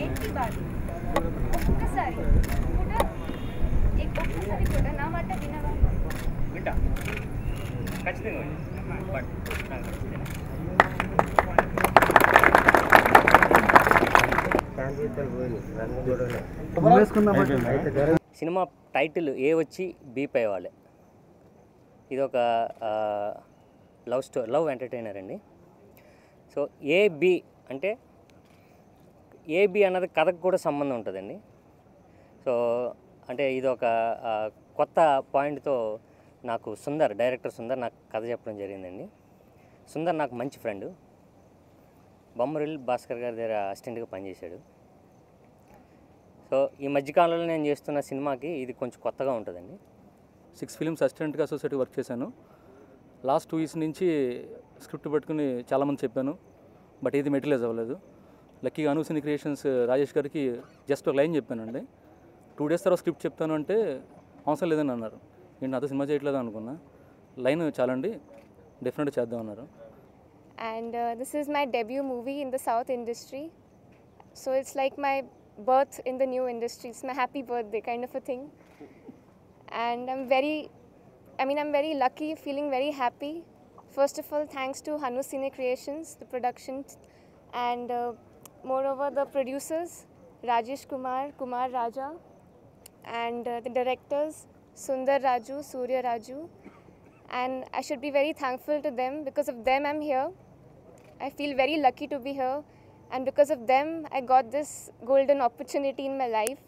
ఏంటి బాధ ఒక్కసారి కూడా ఒక్కసారి కూడా నా మాట వినవా? వింటా ఖచ్చితంగా బట్ సినిమా టైటిల్ ఏ వచ్చి బీ పై వాళ్ళే. ఇది ఒక లవ్ ఎంటర్టైనర్ అండి. సో ఏబి అంటే ఏబి అన్నది కథకు కూడా సంబంధం ఉంటుందండి. సో అంటే ఇది ఒక కొత్త పాయింట్తో నాకు డైరెక్టర్ సుందర్ నాకు కథ చెప్పడం జరిగిందండి. సుందర్ నాకు మంచి ఫ్రెండ్. బొమ్మరిల్ భాస్కర్ గారి దగ్గర అసిస్టెంట్గా పనిచేశాడు. సో ఈ మధ్యకాలంలో నేను చేస్తున్న సినిమాకి ఇది కొంచెం కొత్తగా ఉంటుందండి. 6 ఫిలిమ్స్ అసిస్టెంట్గా అసోసియేట్ వర్క్ చేశాను. లాస్ట్ 2 years నుంచి స్క్రిప్ట్ పట్టుకుని చాలామంది చెప్పాను, బట్ ఇది మెటీరియలైజ్ అవ్వలేదు. లక్కీగా అనుసిని క్రియేషన్స్ రాజేష్ గారికి జస్ట్ ఒక లైన్ చెప్పానండి. 2 days తర్వాత స్క్రిప్ట్ చెప్తాను అంటే అవసరం లేదని అన్నారు. నేను నాతో సినిమా చేయట్లేదు అనుకున్నా. లైన్ చాలండి, డెఫినెట్గా చేద్దాం అన్నారు. And this is my debut movie in the South industry. So it's like my birth in the new industry. It's my happy birthday kind of a thing. And I'm very lucky, feeling very happy. First of all, thanks to Hanu Cine Creations, the production, and moreover the producers, Rajesh Kumar, Kumar Raja, and the directors, Sundar Raju, Surya Raju. And I should be very thankful to them. Because of them I'm here. I feel very lucky to be here, and because of them I got this golden opportunity in my life.